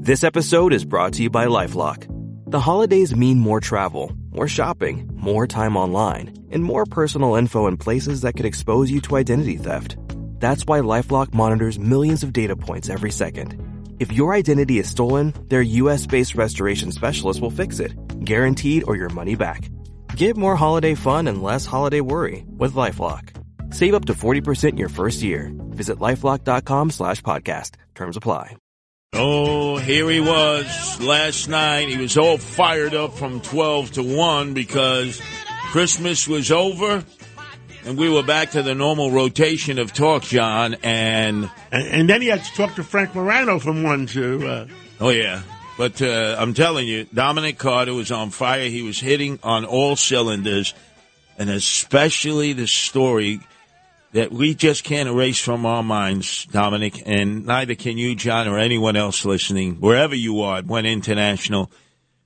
This episode is brought to you by LifeLock. The holidays mean more travel, more shopping, more time online, and more personal info in places that could expose you to identity theft. That's why LifeLock monitors millions of data points every second. If your identity is stolen, their US-based restoration specialist will fix it, guaranteed or your money back. Get more holiday fun and less holiday worry with LifeLock. Save up to 40% your first year. Visit LifeLock.com/podcast. Terms apply. Oh, here he was last night. He was all fired up from 12 to 1 because Christmas was over and we were back to the normal rotation of talk, John. And then he had to talk to Frank Morano from 1 to... Oh, yeah. But I'm telling you, Dominic Carter was on fire. He was hitting on all cylinders, and especially the story that we just can't erase from our minds, Dominic, and neither can you, John, or anyone else listening, wherever you are, went international.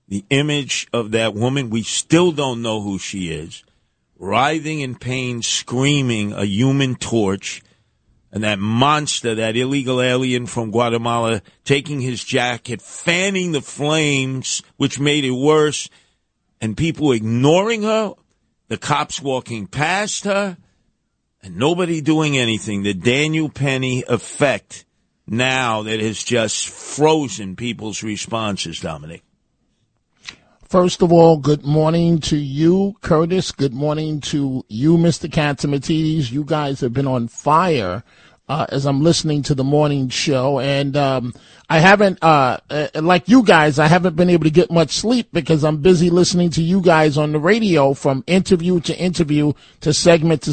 The image of that woman, we still don't know who she is, writhing in pain, screaming, a human torch, and that monster, that illegal alien from Guatemala, taking his jacket, fanning the flames, which made it worse, and people ignoring her, the cops walking past her, and nobody doing anything. The Daniel Penny effect now that has just frozen people's responses, Dominic. First of all, good morning to you, Curtis. Good morning to you, Mr. Katsimatidis. You guys have been on fire as I'm listening to the morning show. And I haven't, like you guys, I haven't been able to get much sleep because I'm busy listening to you guys on the radio from interview to interview to segment,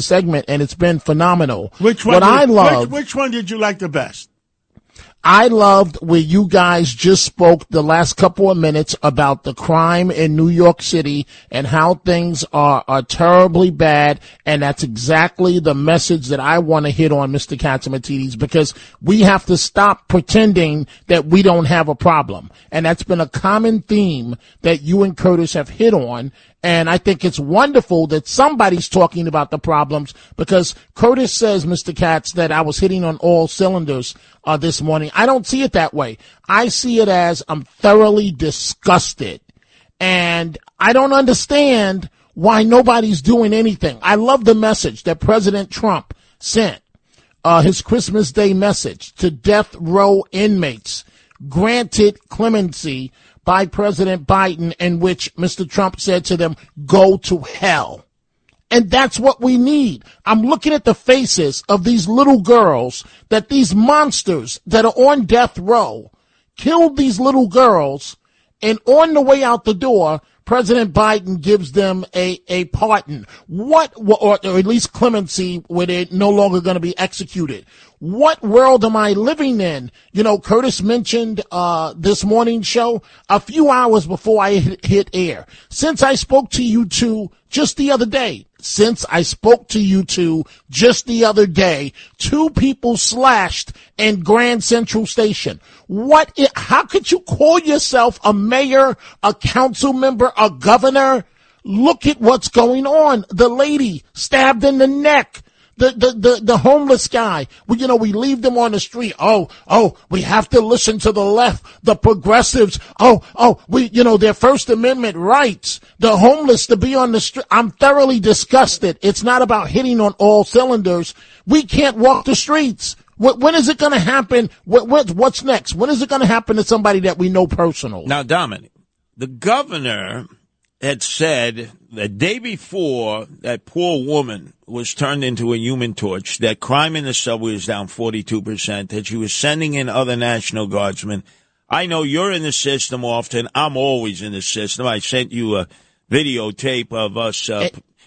and it's been phenomenal. Which one did you like the best? I loved where you guys just spoke the last couple of minutes about the crime in New York City and how things are terribly bad. And that's exactly the message that I want to hit on, Mr. Katsimatidis, because we have to stop pretending that we don't have a problem. And that's been a common theme that you and Curtis have hit on. And I think it's wonderful that somebody's talking about the problems because Curtis says, Mr. Katz, that I was hitting on all cylinders this morning. I don't see it that way. I see it as I'm thoroughly disgusted. And I don't understand why nobody's doing anything. I love the message that President Trump sent, his Christmas Day message to death row inmates, granted clemency by President Biden, in which Mr. Trump said to them, go to hell. And that's what we need. I'm looking at the faces of these little girls, that these monsters that are on death row killed these little girls, and on the way out the door, President Biden gives them a pardon. Or at least clemency, where they're no longer going to be executed. What world am I living in? You know, Curtis mentioned this morning show a few hours before I hit air. Since I spoke to you two just the other day, two people slashed in Grand Central Station. How could you call yourself a mayor, a council member, a governor? Look at what's going on. The lady stabbed in the neck. The homeless guy, we leave them on the street. We have to listen to the left, the progressives. Their First Amendment rights, the homeless to be on the street. I'm thoroughly disgusted. It's not about hitting on all cylinders. We can't walk the streets. When is it going to happen? What's next? When is it going to happen to somebody that we know personally? Now, Dominic, the governor had said the day before that poor woman was turned into a human torch, that crime in the subway is down 42%, that she was sending in other National Guardsmen. I know you're in the system often. I'm always in the system. I sent you a videotape of us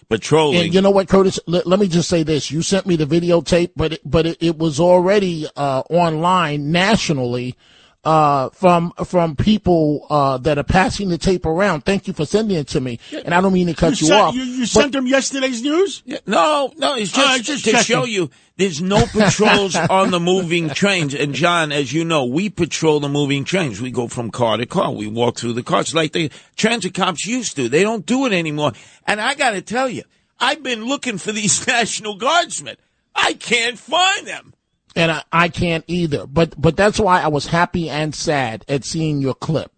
patrolling. And you know what, Curtis? Let me just say this. You sent me the videotape, but it was already online nationally. From people that are passing the tape around. Thank you for sending it to me. And I don't mean to cut you off. You sent them yesterday's news? Yeah, no, it's just to show you there's no patrols on the moving trains. And, John, as you know, we patrol the moving trains. We go from car to car. We walk through the cars like the transit cops used to. They don't do it anymore. And I got to tell you, I've been looking for these National Guardsmen. I can't find them. And I can't either. But that's why I was happy and sad at seeing your clip.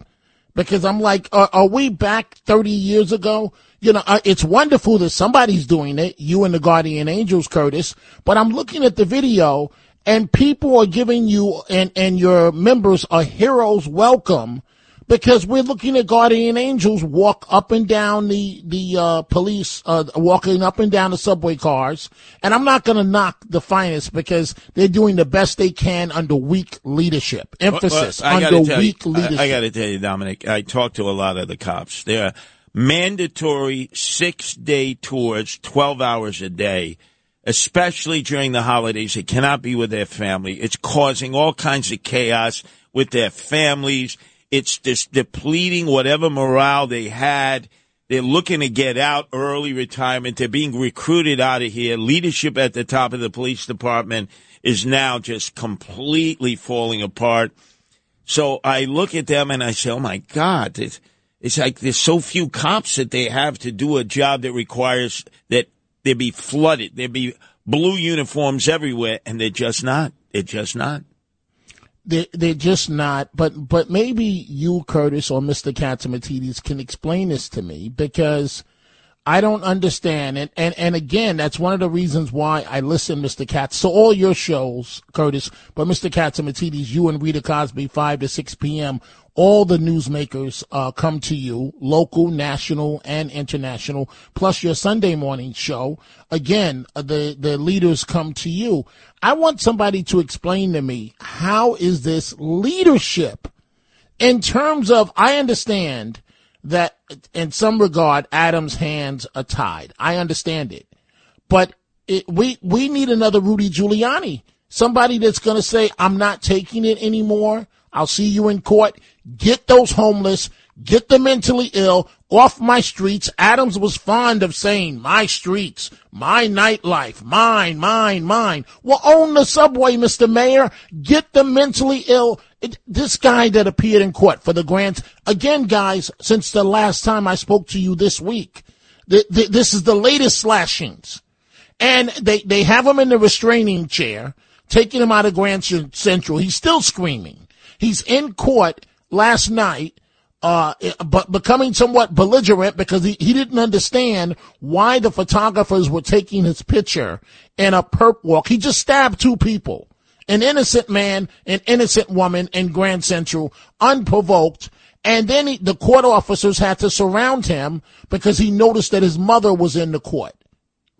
Because I'm like, are we back 30 years ago? You know, it's wonderful that somebody's doing it, you and the Guardian Angels, Curtis. But I'm looking at the video, and people are giving you and your members a hero's welcome, because we're looking at Guardian Angels walk up and down the police, walking up and down the subway cars. And I'm not going to knock the finest, because they're doing the best they can under weak leadership. Emphasis, under weak leadership. I got to tell you, Dominic, I talked to a lot of the cops. There are mandatory 6-day tours, 12 hours a day, especially during the holidays. They cannot be with their family. It's causing all kinds of chaos with their families. It's just depleting whatever morale they had. They're looking to get out, early retirement. They're being recruited out of here. Leadership at the top of the police department is now just completely falling apart. So I look at them and I say, oh, my God, it's like there's so few cops that they have to do a job that requires that they be flooded. There be blue uniforms everywhere, and they're just not. They're just not. They're just not, but maybe you, Curtis, or Mr. Katzimatidis can explain this to me, because I don't understand. And again, that's one of the reasons why I listen, Mr. Katz, to all your shows, Curtis, but Mr. Katzimatidis, you and Rita Cosby, 5 to 6 p.m., all the newsmakers come to you, local, national, and international, plus your Sunday morning show. Again, the leaders come to you. I want somebody to explain to me, how is this leadership in terms of, I understand that in some regard, Adam's hands are tied. I understand it. But we need another Rudy Giuliani, somebody that's going to say, I'm not taking it anymore. I'll see you in court. Get those homeless, get the mentally ill off my streets. Adams was fond of saying, my streets, my nightlife, mine. Well, own the subway, Mr. Mayor. Get the mentally ill. This guy that appeared in court for the grants, again, guys, since the last time I spoke to you this week, this is the latest slashings. And they have him in the restraining chair, taking him out of Grand Central. He's still screaming. He's in court last night, but becoming somewhat belligerent because he didn't understand why the photographers were taking his picture in a perp walk. He just stabbed 2 people, an innocent man, an innocent woman in Grand Central, unprovoked. And then the court officers had to surround him because he noticed that his mother was in the court.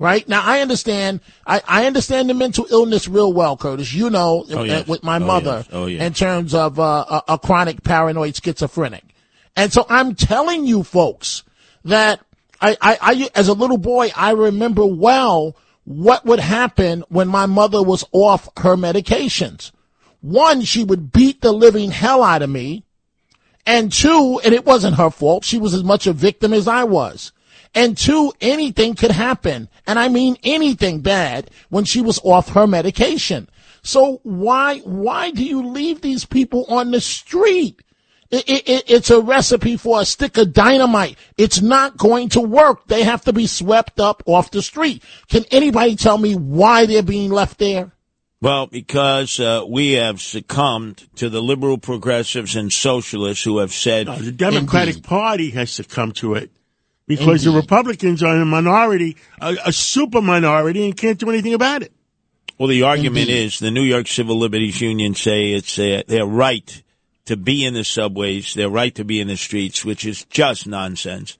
Right? Now, I understand the mental illness real well, Curtis. You know, with my mother, in terms of a chronic paranoid schizophrenic. And so I'm telling you folks that I as a little boy, I remember well what would happen when my mother was off her medications. 1, she would beat the living hell out of me. And 2, and it wasn't her fault. She was as much a victim as I was. And 2, anything could happen, and I mean anything bad, when she was off her medication. So why do you leave these people on the street? It's a recipe for a stick of dynamite. It's not going to work. They have to be swept up off the street. Can anybody tell me why they're being left there? Well, because we have succumbed to the liberal progressives and socialists who have said... No, the Democratic Party has succumbed to it. Because the Republicans are in a minority, a super minority, and can't do anything about it. Well, the argument is the New York Civil Liberties Union say it's their right to be in the subways, their right to be in the streets, which is just nonsense.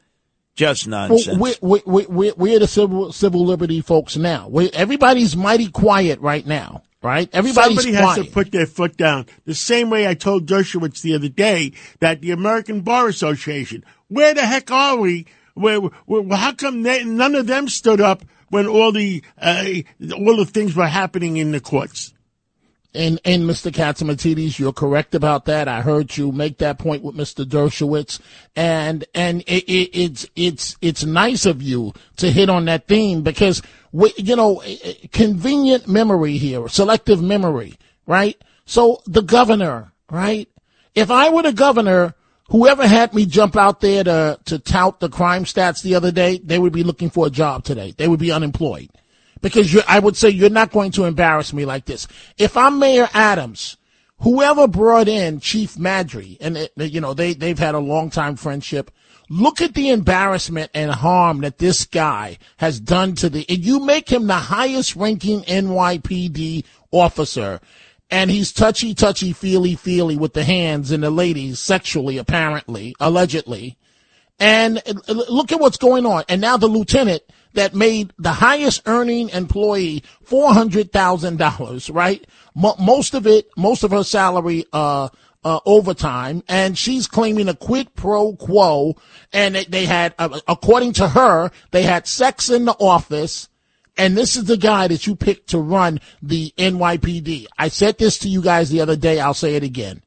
Just nonsense. Well, we're the civil liberty folks now. Everybody's mighty quiet right now, right? Everybody's Somebody quiet. has to put their foot down. The same way I told Dershowitz the other day that the American Bar Association, where the heck are we? How come none of them stood up when all the things were happening in the courts? And Mr. Katzimatidis, you're correct about that. I heard you make that point with Mr. Dershowitz, and it's nice of you to hit on that theme because convenient memory here, selective memory, right? So the governor, right? If I were the governor, whoever had me jump out there to tout the crime stats the other day, they would be looking for a job today. They would be unemployed because I would say you're not going to embarrass me like this. If I'm Mayor Adams, whoever brought in Chief Madry, and they've had a long time friendship. Look at the embarrassment and harm that this guy has done and you make him the highest ranking NYPD officer, and he's touchy, feely with the hands and the ladies sexually, apparently, allegedly. And look at what's going on. And now the lieutenant that made the highest earning employee $400,000, right? Most of her salary, overtime, and she's claiming a quid pro quo, and they had, according to her, they had sex in the office, and this is the guy that you picked to run the NYPD. I said this to you guys the other day, I'll say it again,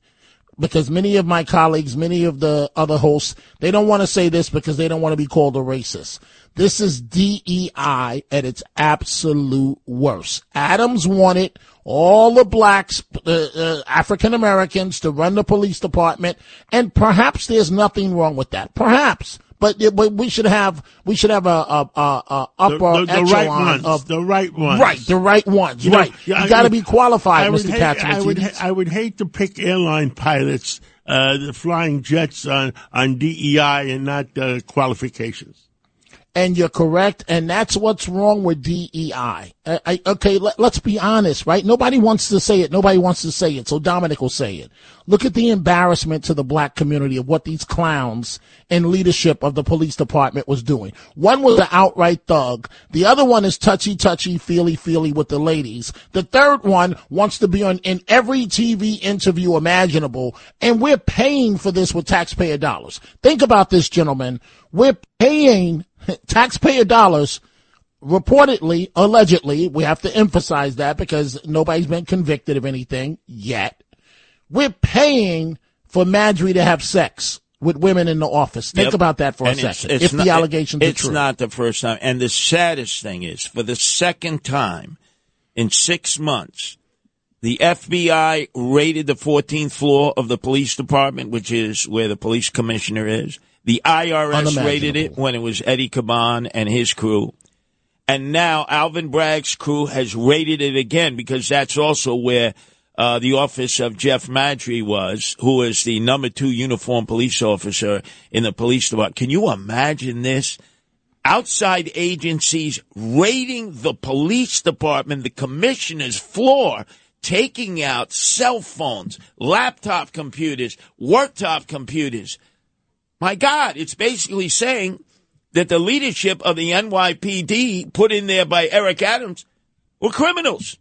because many of my colleagues, many of the other hosts, they don't want to say this because they don't want to be called a racist. This is DEI at its absolute worst. Adams wanted all the blacks, African Americans, to run the police department, and perhaps there's nothing wrong with that. Perhaps, but we should have a upper echelon of the right ones. Right, the right ones. Right, you got to be qualified, Mr. Katz. I would hate to pick airline pilots, the flying jets on DEI and not qualifications. And you're correct, and that's what's wrong with DEI. Let's be honest, right? Nobody wants to say it, so Dominic will say it. Look at the embarrassment to the black community of what these clowns in leadership of the police department was doing. One was an outright thug. The other one is touchy, feely with the ladies. The third one wants to be in every TV interview imaginable, and we're paying for this with taxpayer dollars. Think about this, gentlemen. We're paying taxpayer dollars, reportedly, allegedly, we have to emphasize that because nobody's been convicted of anything yet. We're paying for Madry to have sex with women in the office. Think about that for a second, if the allegations are true. It's not the first time. And the saddest thing is, for the second time in 6 months, the FBI raided the 14th floor of the police department, which is where the police commissioner is. The IRS raided it when it was Eddie Caban and his crew. And now Alvin Bragg's crew has raided it again because that's also where the office of Jeff Madry was, who is the number 2 uniformed police officer in the police department. Can you imagine this? Outside agencies raiding the police department, the commissioner's floor, taking out cell phones, laptop computers, worktop computers. My God, it's basically saying that the leadership of the NYPD put in there by Eric Adams were criminals.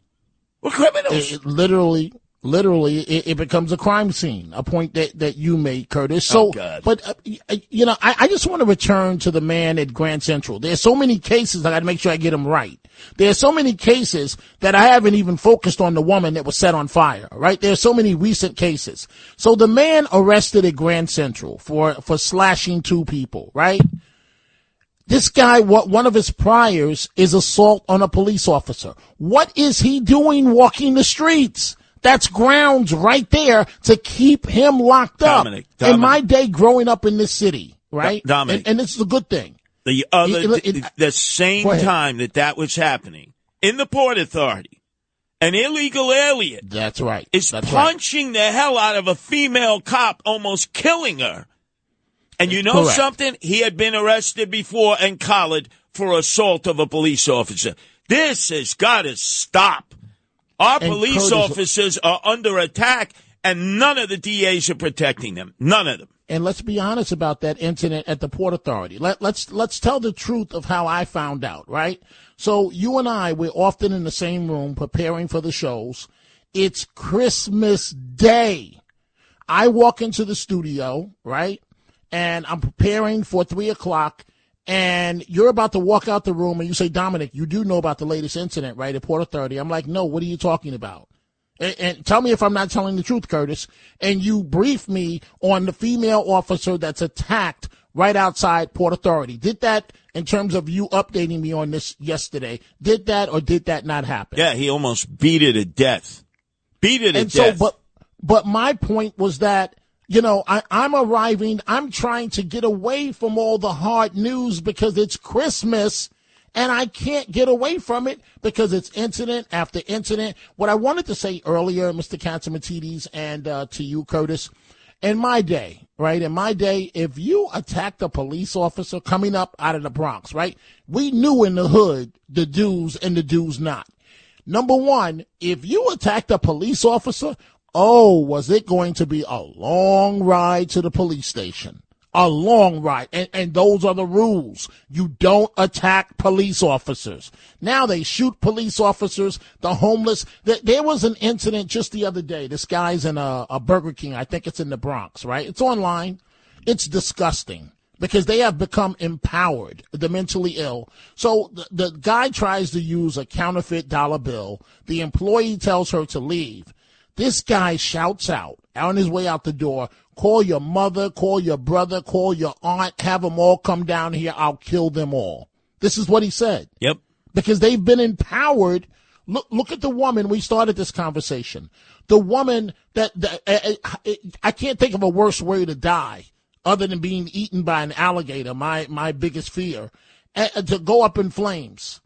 Literally, it becomes a crime scene, a point that you made, Curtis. So, but, I just want to return to the man at Grand Central. There's so many cases, I got to make sure I get them right. There's so many cases that I haven't even focused on the woman that was set on fire, right? There's so many recent cases. So the man arrested at Grand Central for slashing 2 people, right? This guy, one of his priors is assault on a police officer. What is he doing walking the streets? That's grounds right there to keep him locked up. Dominic. In my day growing up in this city, right? Dominic. And this is a good thing. The same time that was happening in the Port Authority, an illegal alien. That's right. Is punching the hell out of a female cop, almost killing her. And you know something? He had been arrested before and collared for assault of a police officer. This has got to stop. Our police officers are under attack, and none of the DAs are protecting them. None of them. And let's be honest about that incident at the Port Authority. Let's tell the truth of how I found out, right? So you and I, we're often in the same room preparing for the shows. It's Christmas Day. I walk into the studio, right? And I'm preparing for 3:00, and you're about to walk out the room, and you say, Dominic, you do know about the latest incident, right, at Port Authority? I'm like, no, what are you talking about? And tell me if I'm not telling the truth, Curtis. And you brief me on the female officer that's attacked right outside Port Authority. Did that, in terms of you updating me on this yesterday, did that or did that not happen? Yeah, he almost beat her to death. But my point was that, I'm arriving, I'm trying to get away from all the hard news because it's Christmas, And I can't get away from it because it's incident after incident. What I wanted to say earlier, Mr. Katsimatidis, and to you, Curtis, in my day, right, if you attacked a police officer coming up out of the Bronx, right, we knew in the hood the do's and the do's not. Number one, if you attacked a police officer, was it going to be a long ride to the police station? A long ride. And those are the rules. You don't attack police officers. Now they shoot police officers, the homeless. There was an incident just the other day. This guy's in a Burger King. I think it's in the Bronx, right? It's online. It's disgusting because they have become empowered, the mentally ill. So the guy tries to use a counterfeit dollar bill. The employee tells her to leave. This guy shouts out on his way out the door, call your mother, call your brother, call your aunt, have them all come down here. I'll kill them all. This is what he said. Yep. Because they've been empowered. Look at the woman. We started this conversation. The woman that I can't think of a worse way to die other than being eaten by an alligator, my biggest fear, to go up in flames.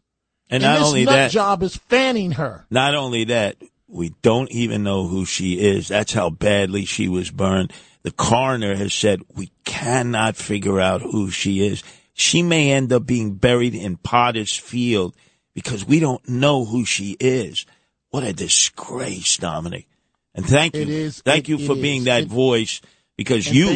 And not this only nut that, job is fanning her. Not only that, we don't even know who she is. That's how badly she was burned. The coroner has said we cannot figure out who she is. She may end up being buried in Potter's Field because we don't know who she is. What a disgrace, Dominic. And thank you. Thank you for being that voice because you,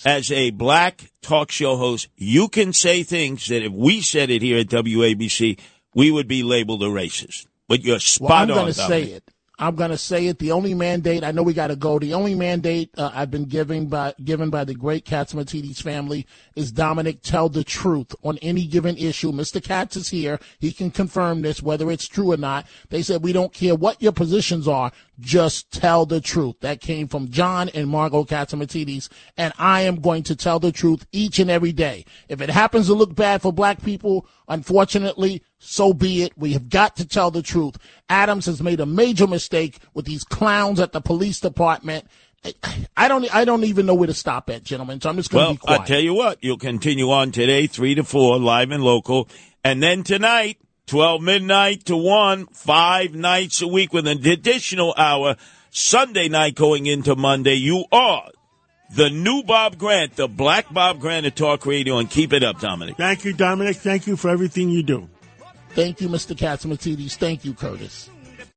as a black talk show host, you can say things that if we said it here at WABC, we would be labeled a racist. But you're spot on. I'm going to say it. I'm going to say it. The only mandate, I know we got to go, the only mandate I've been given by the great Katsimatidis family is, Dominic, tell the truth on any given issue. Mr. Katz is here. He can confirm this, whether it's true or not. They said, we don't care what your positions are. Just tell the truth. That came from John and Margot Katsimatidis, and I am going to tell the truth each and every day. If it happens to look bad for black people, unfortunately, so be it. We have got to tell the truth. Adams has made a major mistake with these clowns at the police department. I don't even know where to stop at, gentlemen, so I'm just going to be quiet. I'll tell you what, you'll continue on today, 3 to 4, live and local, and then tonight, 12 midnight to 1, 5 nights a week with an additional hour, Sunday night going into Monday. You are the new Bob Grant, the black Bob Grant at Talk Radio, and keep it up, Dominic. Thank you, Dominic. Thank you for everything you do. Thank you, Mr. Katsimatidis. Thank you, Curtis.